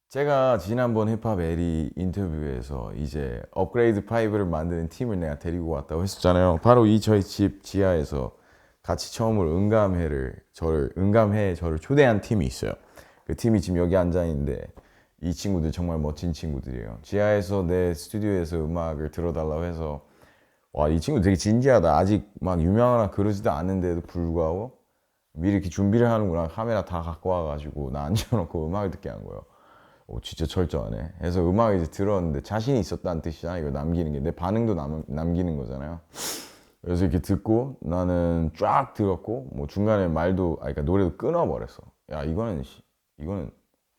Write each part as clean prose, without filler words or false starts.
제가 지난번 힙합 에리 인터뷰에서 이제 업그레이드 5를 만드는 팀을 내가 데리고 왔다고 했었잖아요. 바로 이 저희 집 지하에서 같이 처음으로 응감회에 저를 초대한 팀이 있어요. 그 팀이 지금 여기 앉아 있는데 이 친구들 정말 멋진 친구들이에요. 지하에서 내 스튜디오에서 음악을 들어달라고 해서 와, 이 친구 되게 진지하다. 아직 막 유명하나 그러지도 않는데도 불구하고 미리 이렇게 준비를 하는구나. 카메라 다 갖고 와가지고 나 앉혀놓고 음악을 듣게 한 거예요. 오, 진짜 철저하네. 해서 음악을 이제 들었는데 자신이 있었다는 뜻이잖아. 이거 남기는 게 내 반응도 남기는 거잖아요. 그래서 이렇게 듣고 나는 쫙 들었고 뭐 중간에 말도 그러니까 노래도 끊어버렸어. 야, 이거는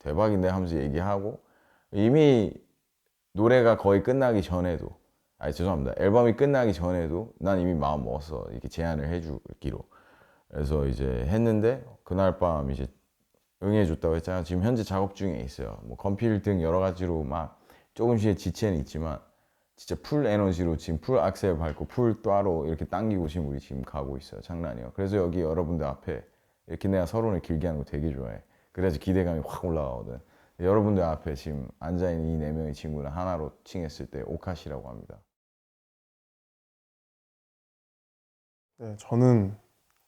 대박인데 하면서 얘기하고 이미 노래가 거의 끝나기 전에도 죄송합니다. 앨범이 끝나기 전에도 난 이미 마음 먹었어. 이렇게 제안을 해주기로. 그래서 이제 했는데 그날 밤 이제 응해줬다고 했잖아요. 지금 현재 작업 중에 있어요. 뭐 건필 등 여러 가지로 막 조금씩의 지체는 있지만 진짜 풀 에너지로 지금 풀 악셀 밟고 풀 따로 이렇게 당기고 지금 우리 지금 가고 있어요. 장난이요. 그래서 여기 여러분들 앞에 이렇게 내가 서론을 길게 하는 거 되게 좋아해. 그래야지 기대감이 확 올라가거든. 여러분들 앞에 지금 앉아있는 이 네 명의 친구는 하나로 칭했을 때 오카시라고 합니다. 네, 저는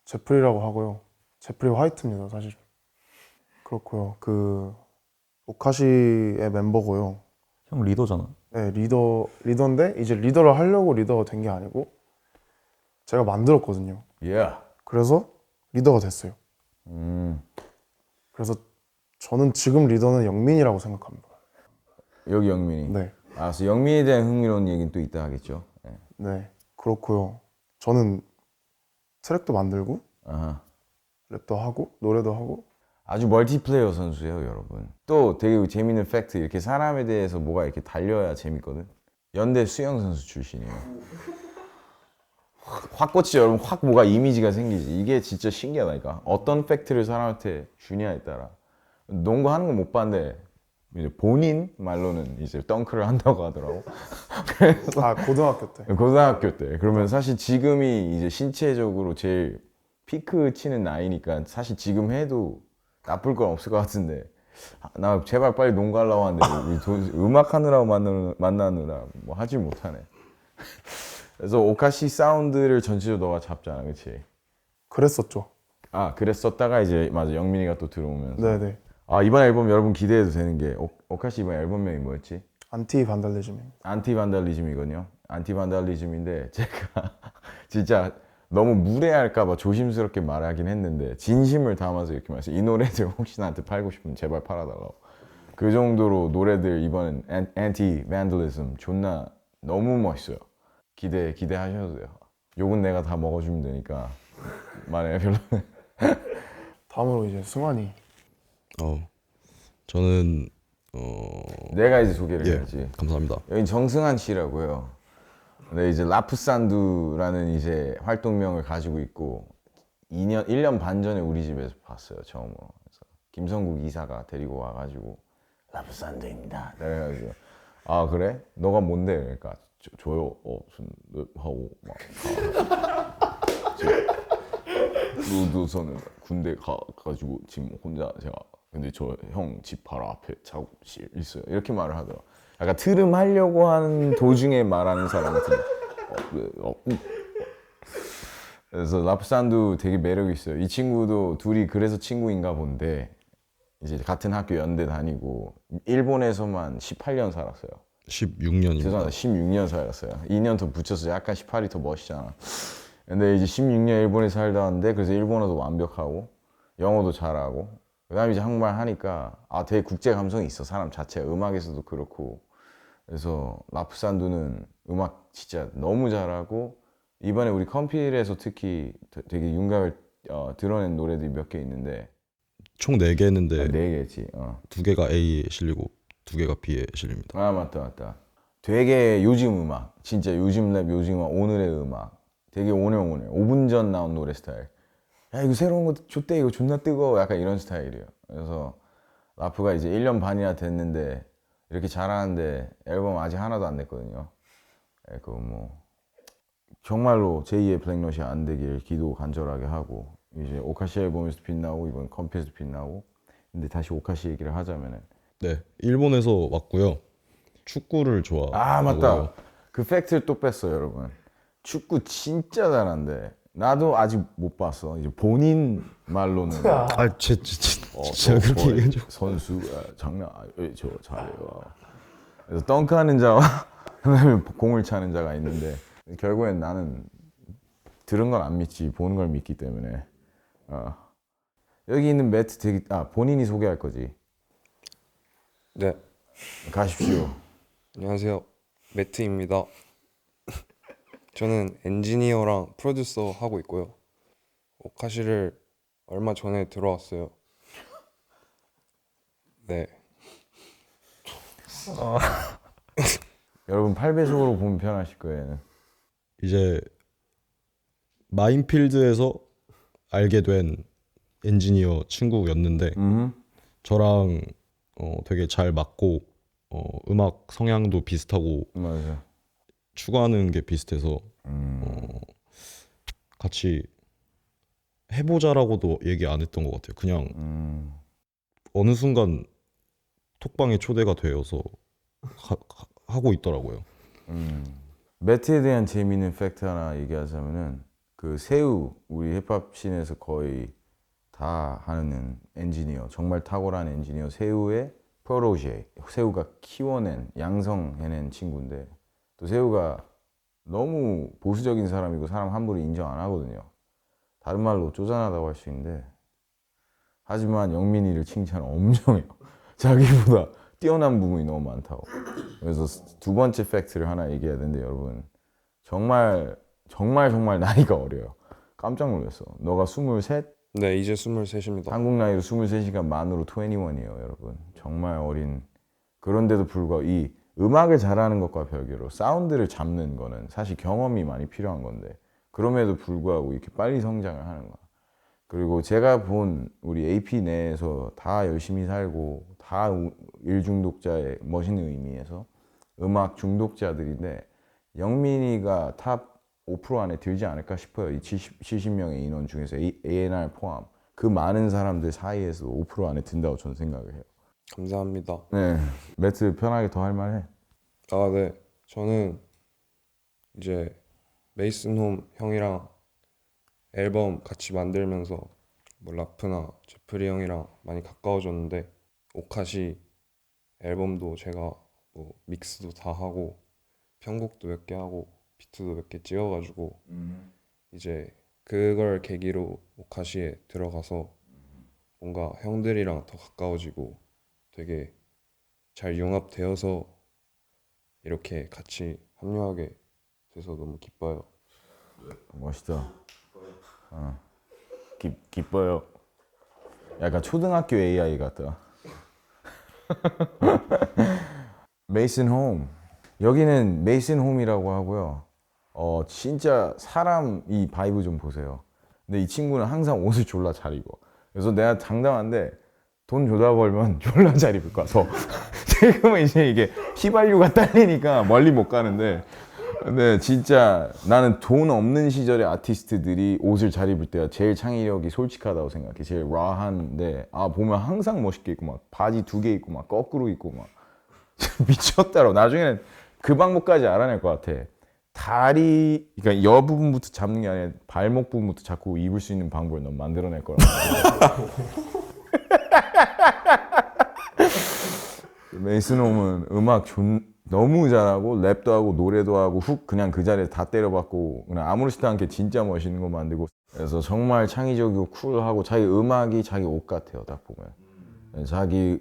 제프리라고 하고요. 제프리 화이트입니다, 사실. 그렇고요. 그 오카시의 멤버고요. 형 리더잖아. 네, 리더인데 이제 리더를 하려고 리더가 된 게 아니고 제가 만들었거든요. Yeah. 그래서 리더가 됐어요. 그래서 저는 지금 리더는 영민이라고 생각합니다. 여기 영민이. 네, 알았어. 영민에 대한 흥미로운 얘기는 또 이따 하겠죠. 네. 네, 그렇고요. 저는 트랙도 만들고 아하. 랩도 하고 노래도 하고. 아주 멀티플레이어 선수예요, 여러분. 또 되게 재밌는 팩트, 이렇게 사람에 대해서 뭐가 이렇게 달려야 재밌거든. 연대 수영 선수 출신이에요. 확 꽂히죠, 여러분. 확 뭐가 이미지가 생기지. 이게 진짜 신기하다니까. 어떤 팩트를 사람한테 주냐에 따라. 농구 하는 건 못 봤는데 이제 본인 말로는 이제 덩크를 한다고 하더라고. 아, 고등학교 때. 고등학교 때. 그러면 사실 지금이 이제 신체적으로 제일 피크 치는 나이니까 사실 지금 해도 나쁠 건 없을 것 같은데 나 제발 빨리 농구 하려고 하는데 음악 하느라고 만나느라 뭐 하질 못하네. 그래서 오카시 사운드를 전체적으로 너가 잡잖아, 그치? 그랬었죠. 아, 그랬었다가 이제 맞아, 영민이가 또 들어오면서 네네. 아, 이번 앨범 여러분 기대해도 되는 게 오카시 이번 앨범명이 뭐였지? 안티 반달리즘입니다. 안티 반달리즘이거든요. 안티 반달리즘인데 제가 진짜 너무 무례할까봐 조심스럽게 말하긴 했는데 진심을 담아서 이렇게 말했어요. 이 노래들 혹시 나한테 팔고 싶으면 제발 팔아달라고. 그 정도로 노래들 이번엔 안티 반달리즘 존나 너무 멋있어요. 기대하셔도 돼요. 욕은 내가 다 먹어주면 되니까 만약에 별로. 다음으로 이제 승환이. 저는 내가 이제 소개를 예, 해야지. 감사합니다. 여긴 정승환 씨라고요. 네, 이제 라프산두라는 이제 활동명을 가지고 있고 1년 반 전에 우리 집에서 봤어요, 처음으로. 그래서 김성국 이사가 데리고 와가지고 라프산두입니다. 그래가지고 아, 그래? 너가 뭔데? 그러니까 저요, 하고 막 루드서는 군대 가가지고 지금 혼자 제가 근데 저 형 집 바로 앞에 작업실 있어요. 이렇게 말을 하더라고. 약간 트름 하려고 하는 도중에 말하는 사람 같은. 그래서 라프산두 되게 매력이 있어요. 이 친구도 둘이 그래서 친구인가 본데 이제 같은 학교 연대 다니고 일본에서만 18년 살았어요. 16년입니다. 죄송합니다. 16년 살았어요. 2년 더 붙여서 약간 18이 더 멋있잖아. 근데 이제 16년 일본에 살다 왔는데 그래서 일본어도 완벽하고 영어도 잘하고 그다음에 이제 한국말 하니까 아, 되게 국제 감성이 있어, 사람 자체가. 음악에서도 그렇고. 그래서 라프산두는 음악 진짜 너무 잘하고 이번에 우리 컴필에서 특히 되게 윤곽을 드러낸 노래들이 몇 개 있는데 총 4개 했는데 네 개지. 2개가 A에 실리고 2개가 B에 실립니다. 아, 맞다. 되게 요즘 음악, 진짜 요즘 랩, 요즘 음악, 오늘의 음악 되게 오늘 5분 전 나온 노래 스타일. 야, 이거 새로운 거 좋대, 이거 존나 뜨거워, 약간 이런 스타일이에요. 그래서 라프가 이제 1년 반이나 됐는데 이렇게 잘하는데 앨범 아직 하나도 안 냈거든요. 그 뭐 정말로 제2의 블랙넛이 안 되길 기도 간절하게 하고 이제 오카시 앨범에서 빛나고 이번 컴피에서 빛나고. 근데 다시 오카시 얘기를 하자면은 네, 일본에서 왔고요. 축구를 좋아하고요. 아 맞다. 그 팩트를 또 뺐어요, 여러분. 축구 진짜 잘한대. 나도 아직 못 봤어. 이제 본인 말로는 진짜 그렇게 얘기하죠. 선수가 장난 아니에요. 저 잘해요. 그래서 덩크하는 자와 그다음에 공을 차는 자가 있는데 결국엔 나는 들은 건 안 믿지 보는 걸 믿기 때문에 여기 있는 매트 되게 본인이 소개할 거지. 네, 가십시오. 안녕하세요. 매트입니다. 저는 엔지니어랑 프로듀서 하고 있고요. 오카시를 얼마 전에 들어왔어요. 네, 여러분 8배속으로 보면 편하실 거예요. 이제 마인필드에서 알게 된 엔지니어 친구였는데 저랑 되게 잘 맞고 음악 성향도 비슷하고 맞아. 추구하는 게 비슷해서 같이 해보자라고도 얘기 안 했던 것 같아요. 그냥 어느 순간 톡방에 초대가 되어서 하고 있더라고요. 매트에 대한 재미있는 팩트 하나 얘기하자면은 그 세우 우리 힙합 씬에서 거의 다 하는 엔지니어 정말 탁월한 엔지니어 세우의 프로제 세우가 키워낸 양성해낸 친구인데 또 세우가 너무 보수적인 사람이고 사람 함부로 인정 안 하거든요. 다른 말로 쪼잔하다고 할 수 있는데 하지만 영민이를 칭찬 엄청 해요. 자기보다 뛰어난 부분이 너무 많다고. 그래서 두 번째 팩트를 하나 얘기해야 되는데 여러분 정말 나이가 어려요. 깜짝 놀랐어. 너가 23? 네 이제 23입니다. 한국 나이로 23시간 만으로 21이에요 여러분. 정말 어린. 그런데도 불구하고 이 음악을 잘하는 것과 별개로 사운드를 잡는 거는 사실 경험이 많이 필요한 건데 그럼에도 불구하고 이렇게 빨리 성장을 하는 거야. 그리고 제가 본 우리 AP 내에서 다 열심히 살고 다 일 중독자의 멋있는 의미에서 음악 중독자들인데 영민이가 탑 5% 안에 들지 않을까 싶어요. 이 70명의 인원 중에서 A&R 포함 그 많은 사람들 사이에서 5% 안에 든다고 저는 생각을 해요. 감사합니다. 네, 매트 편하게 더 할 만해. 아, 네. 저는 이제 메이슨 홈 형이랑 앨범 같이 만들면서 뭐 라프나 제프리 형이랑 많이 가까워졌는데 오카시 앨범도 제가 뭐 믹스도 다 하고 편곡도 몇 개 하고 비트도 몇 개 찍어가지고 이제 그걸 계기로 오카시에 들어가서 뭔가 형들이랑 더 가까워지고 되게 잘 융합되어서 이렇게 같이 합류하게 돼서 너무 기뻐요. 멋있다. 기뻐요. 약간 초등학교 AI 같다. 메이슨 홈. 여기는 메이슨 홈이라고 하고요. 진짜 사람 이 바이브 좀 보세요. 근데 이 친구는 항상 옷을 졸라 잘 입어. 그래서 내가 장담한데 돈 졸라 벌면 졸라 잘 입을 거야. 더. 지금은 이제 이게 휘발유가 딸리니까 멀리 못 가는데 근데 진짜 나는 돈 없는 시절의 아티스트들이 옷을 잘 입을 때가 제일 창의력이 솔직하다고 생각해. 제일 라한데 보면 항상 멋있게 입고 막 바지 2개 입고 막 거꾸로 입고 막 미쳤다로. 나중에는 그 방법까지 알아낼 것 같아. 다리 그러니까 여 부분부터 잡는 게 아니라 발목 부분부터 자꾸 입을 수 있는 방법을 넌 만들어낼 거라고. 메이슨 홈은 음악 너무 잘하고 랩도 하고 노래도 하고 훅 그냥 그 자리에 다 때려박고 그냥 아무렇지도 않게 진짜 멋있는 거 만들고 그래서 정말 창의적이고 쿨하고 자기 음악이 자기 옷 같아요. 딱 보면 자기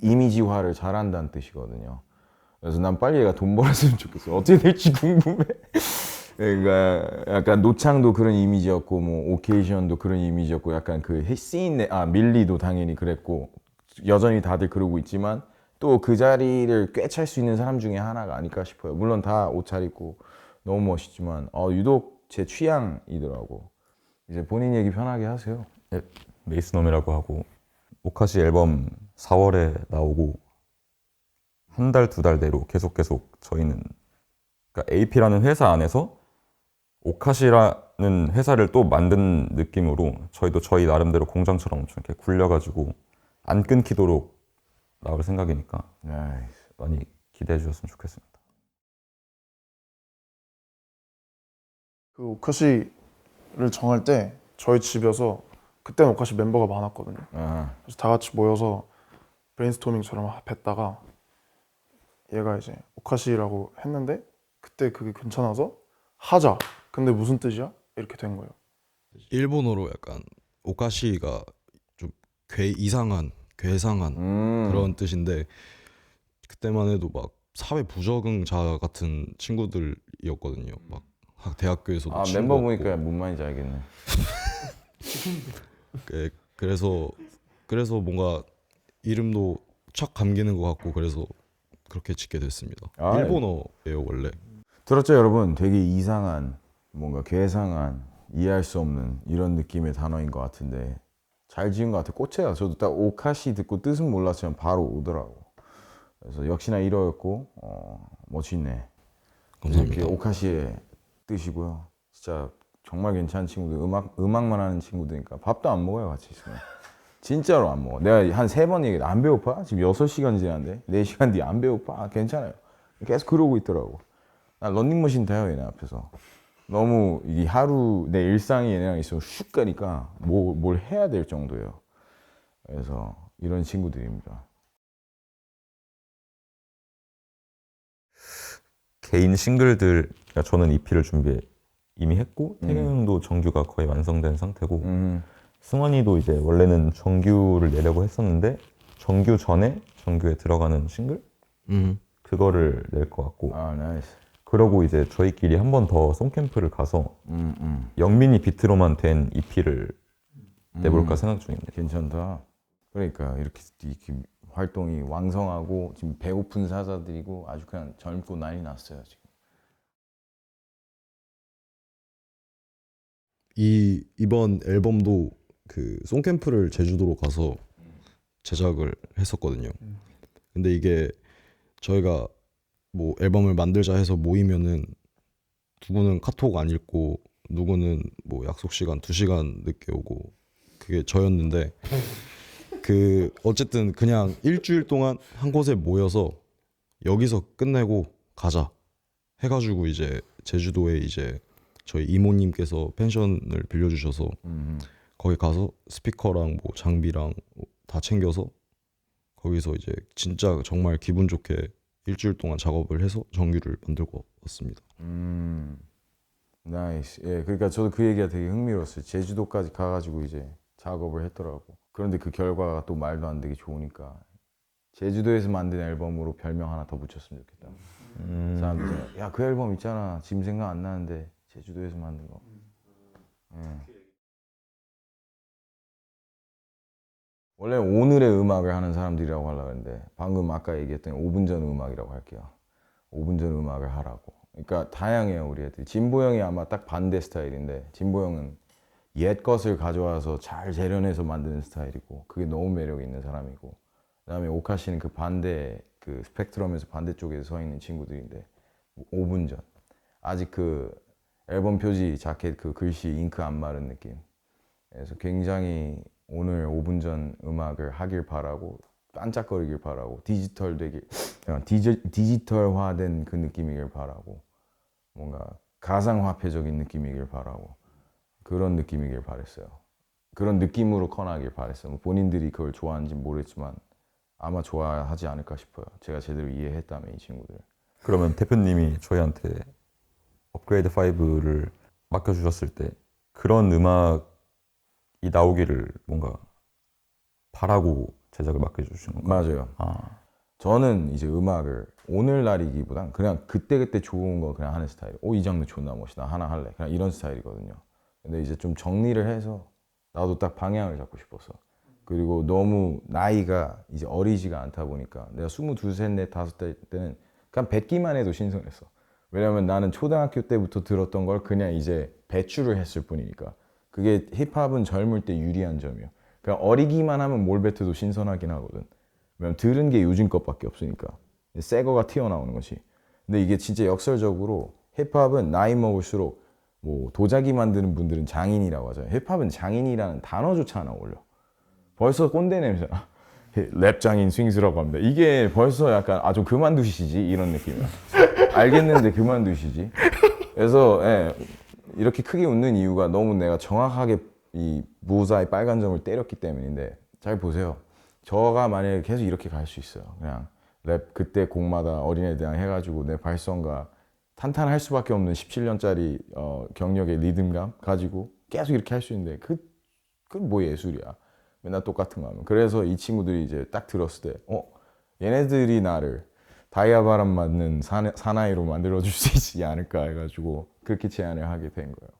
이미지화를 잘한다는 뜻이거든요. 그래서 난 빨리 얘가 돈 벌었으면 좋겠어. 어떻게 될지 궁금해. 그러니까 약간 노창도 그런 이미지였고 뭐 오케이션도 그런 이미지였고 약간 그 씬 밀리도 당연히 그랬고 여전히 다들 그러고 있지만 또 그 자리를 꿰찰 수 있는 사람 중에 하나가 아닐까 싶어요. 물론 다 옷 잘 입고 너무 멋있지만 유독 제 취향이더라고. 이제 본인 얘기 편하게 하세요. 네, 메이슨홈이라고 하고 오카시 앨범 4월에 나오고 한 달, 2달 내로 계속 저희는 그러니까 AP라는 회사 안에서 오카시라는 회사를 또 만든 느낌으로 저희도 저희 나름대로 공장처럼 엄청 이렇게 굴려가지고 안 끊기도록 나올 생각이니까 나이스. 많이 기대해 주셨으면 좋겠습니다. 그 오카시를 정할 때 저희 집에서 그때는 오카시 멤버가 많았거든요. 아, 그래서 다 같이 모여서 브레인스토밍처럼 했다가 얘가 이제 오카시라고 했는데 그때 그게 괜찮아서 하자. 근데 무슨 뜻이야? 이렇게 된 거예요. 일본어로 약간 오카시가 좀 이상한, 괴상한 그런 뜻인데 그때만 해도 막 사회 부적응자 같은 친구들이었거든요. 막 대학교에서도 아 친구 멤버 없고. 보니까 뭔 말인지 알겠네. 그래서 뭔가 이름도 착 감기는 것 같고 그래서 그렇게 짓게 됐습니다. 아, 일본어예요 원래. 들었죠 여러분? 되게 이상한, 뭔가 괴상한, 이해할 수 없는 이런 느낌의 단어인 것 같은데 잘 지은 것 같아요. 꽂혀요. 저도 딱 오카시 듣고 뜻은 몰랐지만 바로 오더라고. 그래서 역시나 이러였고 멋지네. 감사합니다. 이렇게 오카시의 뜻이고요. 진짜 정말 괜찮은 친구들, 음악만 하는 친구들이니까 밥도 안 먹어요 같이 있으면. 진짜로 안 먹어. 내가 한 3번 얘기해. 안 배고파? 지금 6시간 지났는데 4시간 뒤에 안 배고파? 아, 괜찮아요. 계속 그러고 있더라고. 나 런닝머신 타요 얘네 앞에서. 너무 이 하루 내 일상이 얘네랑 있으면 슉 가니까 뭘 해야 될 정도예요. 그래서 이런 친구들입니다. 개인 싱글들, 그러니까 저는 EP를 이미 했고 태경 형도 정규가 거의 완성된 상태고 승환이도 이제 원래는 정규를 내려고 했었는데 정규 전에 정규에 들어가는 싱글 그거를 낼 것 같고 아 나이스. 그러고 이제 저희끼리 한 번 더 송캠프를 가서 영민이 비트로만 된 EP를 내볼까 생각 중입니다. 괜찮다. 그러니까 이렇게 활동이 왕성하고 지금 배고픈 사자들이고 아주 그냥 젊고 난리 났어요 지금. 이번 앨범도 그 송캠프를 제주도로 가서 제작을 했었거든요. 근데 이게 저희가 뭐 앨범을 만들자 해서 모이면은 누구는 카톡 안 읽고 누구는 뭐 약속 시간 2시간 늦게 오고 그게 저였는데 그 어쨌든 그냥 일주일 동안 한 곳에 모여서 여기서 끝내고 가자 해가지고 이제 제주도에 이제 저희 이모님께서 펜션을 빌려주셔서 거기 가서 스피커랑 뭐 장비랑 다 챙겨서 거기서 이제 진짜 정말 기분 좋게 일주일 동안 작업을 해서 정규를 만들고 왔습니다. 나이스. 예, 그러니까 저도 그 얘기가 되게 흥미로웠어요. 제주도까지 가가지고 이제 작업을 했더라고. 그런데 그 결과가 또 말도 안 되게 좋으니까 제주도에서 만든 앨범으로 별명 하나 더 붙였으면 좋겠다. 사람들이 야 그 앨범 있잖아. 지금 생각 안 나는데 제주도에서 만든 거. 예. 원래 오늘의 음악을 하는 사람들이라고 하려고 했는데 방금 아까 얘기했던 5분 전 음악이라고 할게요. 5분 전 음악을 하라고. 그러니까 다양해요 우리 애들이. 진보 형이 아마 딱 반대 스타일인데 진보 형은 옛 것을 가져와서 잘 재련해서 만드는 스타일이고 그게 너무 매력 있는 사람이고 그다음에 오카시는 그 반대 그 스펙트럼에서 반대쪽에 서 있는 친구들인데 5분 전 아직 그 앨범 표지 자켓 그 글씨 잉크 안 마른 느낌. 그래서 굉장히 오늘 5분 전 음악을 하길 바라고 반짝거리길 바라고 디지털화된 그 느낌이길 바라고 뭔가 가상화폐적인 느낌이길 바라고 그런 느낌이길 바랬어요. 그런 느낌으로 커나길 바랬어요. 본인들이 그걸 좋아하는지 모르겠지만 아마 좋아하지 않을까 싶어요. 제가 제대로 이해했다면 이 친구들. 그러면 대표님이 저희한테 업그레이드 5를 맡겨주셨을 때 그런 음악이 나오기를 뭔가 바라고 제작을 맡겨주신 건가요? 맞아요. 아, 저는 이제 음악을 오늘날이기보단 그냥 그때그때 좋은 거 그냥 하는 스타일. 이 장르 존나 멋있다. 하나 할래. 그냥 이런 스타일이거든요. 근데 이제 좀 정리를 해서 나도 딱 방향을 잡고 싶어서. 그리고 너무 나이가 이제 어리지가 않다 보니까 내가 22, 셋, 넷, 다섯 대 때는 그냥 뱉기만 해도 신선했어. 왜냐면 나는 초등학교 때부터 들었던 걸 그냥 이제 배출을 했을 뿐이니까. 그게 힙합은 젊을 때 유리한 점이야. 그냥 어리기만 하면 뭘 뱉어도 신선하긴 하거든. 왜냐면 들은 게 요즘 것밖에 없으니까. 새 거가 튀어나오는 거지. 근데 이게 진짜 역설적으로 힙합은 나이 먹을수록 뭐 도자기 만드는 분들은 장인이라고 하잖아요. 힙합은 장인이라는 단어조차 안 어울려. 벌써 꼰대 냄새나. 랩 장인 스윙스라고 합니다. 이게 벌써 약간 좀 그만두시지 이런 느낌이야. 알겠는데 그만두시지. 그래서 예, 이렇게 크게 웃는 이유가 너무 내가 정확하게 이 부사의 빨간 점을 때렸기 때문인데 잘 보세요. 저가 만약에 계속 이렇게 갈 수 있어요. 그냥 랩 그때 곡마다 어린애들이랑 해가지고 내 발성과 탄탄할 수밖에 없는 17년짜리 경력의 리듬감 가지고 계속 이렇게 할 수 있는데 그건 뭐 예술이야. 맨날 똑같은 거 하면. 그래서 이 친구들이 이제 딱 들었을 때 얘네들이 나를 다이아바람 맞는 사나이로 만들어줄 수 있지 않을까 해가지고 그렇게 제안을 하게 된 거예요.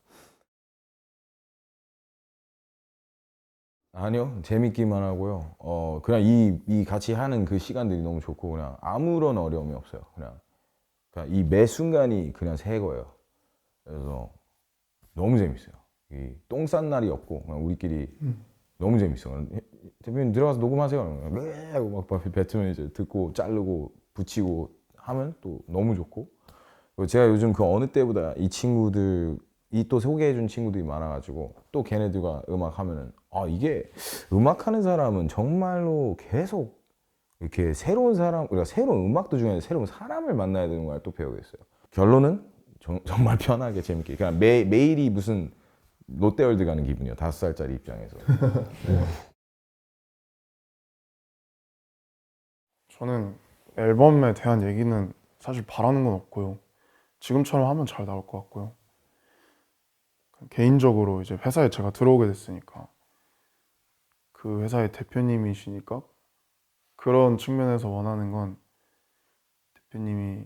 아니요, 재밌기만 하고요. 그냥 이 같이 하는 그 시간들이 너무 좋고 그냥 아무런 어려움이 없어요. 그냥 이 매 순간이 그냥 새 거예요. 그래서 너무 재밌어요. 이 똥 싼 날이 없고 그냥 우리끼리 너무 재밌어. 대표님 들어가서 녹음하세요. 네 하고 막 뱉으면 이제 듣고 자르고 붙이고 하면 또 너무 좋고. 그리고 제가 요즘 그 어느 때보다 이 친구들 이 또 소개해준 친구들이 많아가지고 또 걔네들과 음악 하면은 이게 음악하는 사람은 정말로 계속 이렇게 새로운 사람, 우리가 새로운 음악도 중요한데 새로운 사람을 만나야 되는 걸 또 배우겠어요. 결론은 정말 편하게 재밌게 그냥 매일이 무슨 롯데월드 가는 기분이에요. 5살짜리 입장에서. 저는 앨범에 대한 얘기는 사실 바라는 건 없고요. 지금처럼 하면 잘 나올 것 같고요. 개인적으로 이제 회사에 제가 들어오게 됐으니까 그 회사의 대표님이시니까 그런 측면에서 원하는 건 대표님이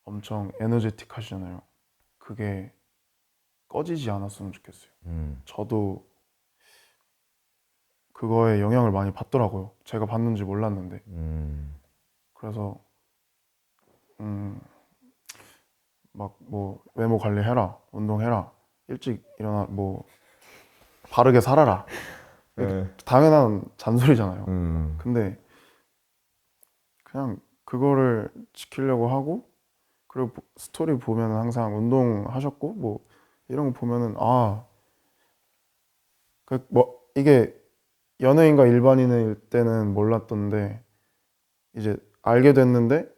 엄청 에너제틱 하시잖아요. 그게 꺼지지 않았으면 좋겠어요. 저도 그거에 영향을 많이 받더라고요. 제가 받는지 몰랐는데. 그래서 막 뭐 외모 관리해라, 운동해라, 일찍 일어나, 뭐 바르게 살아라. 당연한 잔소리잖아요. 근데 그냥 그거를 지키려고 하고, 그리고 스토리 보면은 항상 운동하셨고 뭐 이런 거 보면은 뭐 이게 연예인과 일반인일 때는 몰랐던데 이제 알게 됐는데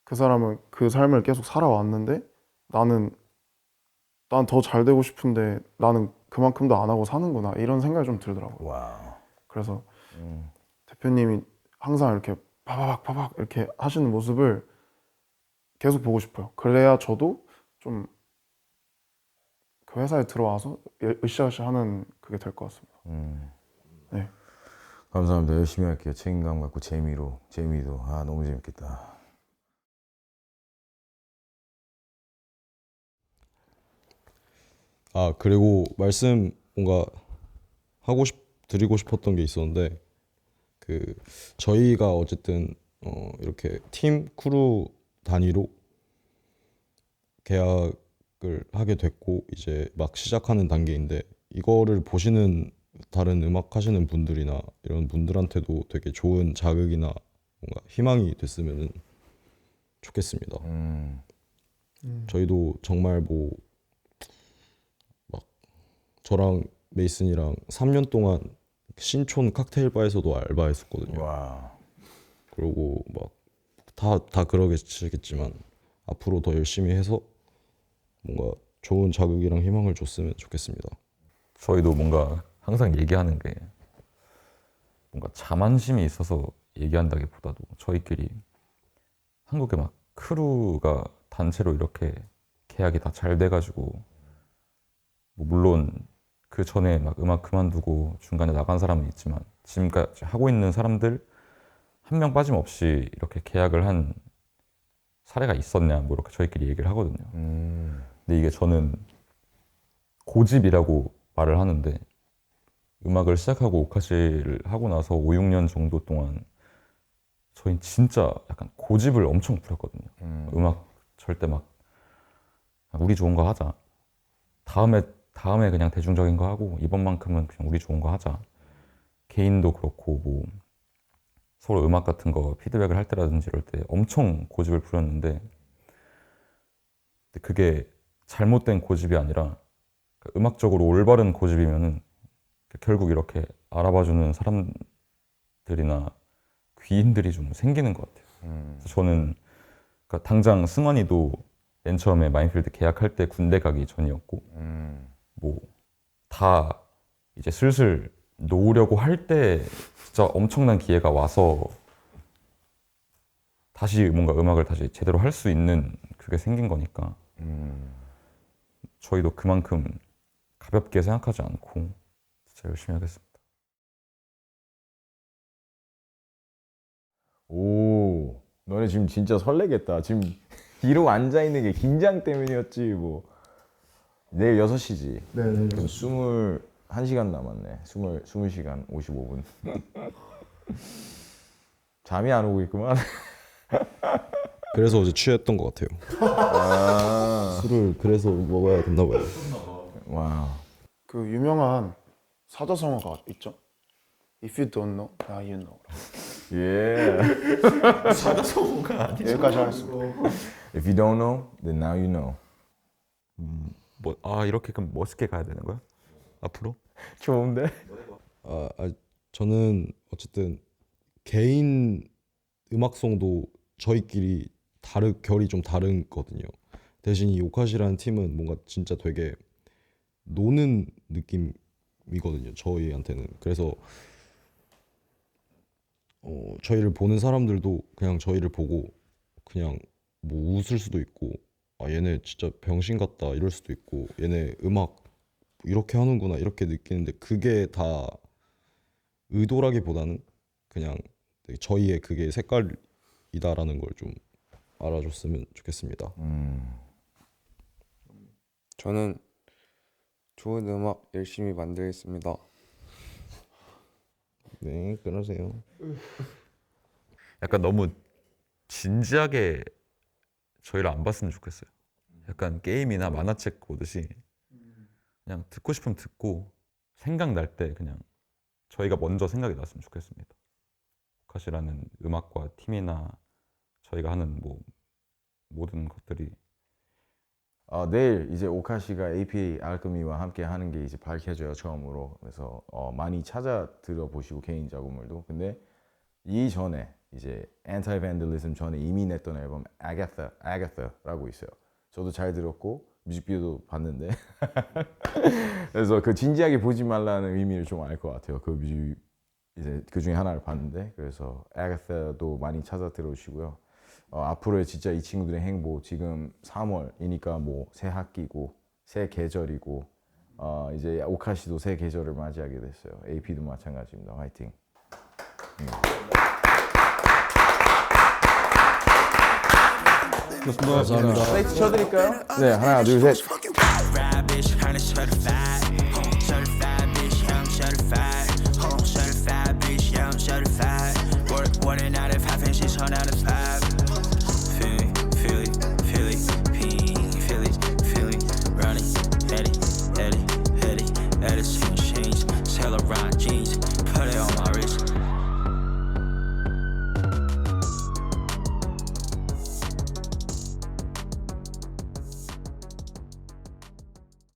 그 사람은 그 삶을 계속 살아왔는데 나는 더 잘 되고 싶은데 나는 그만큼도 안 하고 사는구나 이런 생각이 좀 들더라고요. 와우. 그래서 대표님이 항상 이렇게 바바박 이렇게 하시는 모습을 계속 보고 싶어요. 그래야 저도 좀 그 회사에 들어와서 으쌰으쌰 하는 그게 될 것 같습니다. 네. 감사합니다. 열심히 할게요. 책임감 갖고 재미도 너무 재밌겠다. 그리고 말씀 뭔가 드리고 싶었던 게 있었는데 그 저희가 어쨌든 이렇게 팀 크루 단위로 계약을 하게 됐고 이제 막 시작하는 단계인데 이거를 보시는 다른 음악 하시는 분들이나 이런 분들한테도 되게 좋은 자극이나 뭔가 희망이 됐으면 좋겠습니다. 저희도 정말 뭐 막 저랑 메이슨이랑 3년 동안 신촌 칵테일 바에서도 알바했었거든요. 와. 그리고 막 다 그러겠지만 앞으로 더 열심히 해서 뭔가 좋은 자극이랑 희망을 줬으면 좋겠습니다. 저희도 뭔가 항상 얘기하는 게 뭔가 자만심이 있어서 얘기한다기보다도 저희끼리 한국에 막 크루가 단체로 이렇게 계약이 다 잘 돼가지고 뭐 물론 그 전에 막 음악 그만두고 중간에 나간 사람은 있지만 지금까지 하고 있는 사람들 한 명 빠짐없이 이렇게 계약을 한 사례가 있었냐 뭐 이렇게 저희끼리 얘기를 하거든요. 근데 이게 저는 고집이라고 말을 하는데 음악을 시작하고 오카시를 하고 나서 5, 6년 정도 동안 저희는 진짜 약간 고집을 엄청 부렸거든요. 음악 절대 막 우리 좋은 거 하자. 다음에 그냥 대중적인 거 하고 이번만큼은 그냥 우리 좋은 거 하자. 개인도 그렇고 뭐 서로 음악 같은 거 피드백을 할 때라든지 이럴 때 엄청 고집을 부렸는데 그게 잘못된 고집이 아니라 음악적으로 올바른 고집이면은 결국 이렇게 알아봐주는 사람들이나 귀인들이 좀 생기는 것 같아요. 그래서 저는 그러니까 당장 승원이도 맨 처음에 마인필드 계약할 때 군대 가기 전이었고 뭐 다 이제 슬슬 놓으려고 할 때 진짜 엄청난 기회가 와서 다시 뭔가 음악을 다시 제대로 할 수 있는 그게 생긴 거니까 저희도 그만큼 가볍게 생각하지 않고 진짜 열심히 하겠습니다. 오, 너네 지금 진짜 설레겠다. 지금 이러고 앉아 있는 게 긴장 때문이었지 뭐. 내일 6시지. 네. 그럼 21시간 남았네. 20시간 55분. 잠이 안 오고 있구만. 그래서 어제 취했던 것 같아요. 술을 그래서 먹어야 됐나 봐요. 와. 그 유명한 사자성어가 있죠. If you don't know, now you know. 예. 여기까지 하겠습니다. If you don't know, then now you know. 이렇게 그럼 멋있게 가야 되는 거야? 앞으로? 좋은데? 저는 어쨌든 개인 음악성도 저희끼리 결이 좀 다르거든요. 대신 이 오카시라는 팀은 뭔가 진짜 되게 노는 느낌이거든요. 저희한테는. 그래서 저희를 보는 사람들도 그냥 저희를 보고 그냥 뭐 웃을 수도 있고 얘네 진짜 병신 같다 이럴 수도 있고 얘네 음악 이렇게 하는구나 이렇게 느끼는데 그게 다 의도라기보다는 그냥 되게 저희의 그게 색깔이다라는 걸 좀 알아줬으면 좋겠습니다. 저는 좋은 음악 열심히 만들겠습니다. 네, 그러세요. 약간 너무 진지하게 저희를 안 봤으면 좋겠어요. 약간 게임이나 만화책 보듯이 그냥 듣고 싶으면 듣고 생각날 때 그냥 저희가 먼저 생각이 났으면 좋겠습니다. 오카시라는 음악과 팀이나 저희가 하는 뭐 모든 것들이 내일 이제 오카시가 AP 알크미와 함께 하는 게 이제 밝혀져요, 처음으로. 그래서 많이 찾아 들어보시고 개인 작업물도. 근데 이전에 이제 Anti Vandalism 전에 이미 냈던 앨범 Agatha라고 있어요. 저도 잘 들었고 뮤직비디오도 봤는데 그래서 그 진지하게 보지 말라는 의미를 좀 알 것 같아요. 그 뮤직 이제 그 중에 하나를 봤는데 그래서 Agatha도 많이 찾아 들어주시고요. 앞으로의 진짜 이 친구들의 행보 지금 3월이니까 뭐 새 학기고 새 계절이고 이제 오카시도 새 계절을 맞이하게 됐어요. AP도 마찬가지입니다. 화이팅. 감사합니다. 플레이트 쳐드릴까요? 네, 하나, 둘, 셋. Ravish, harness certified.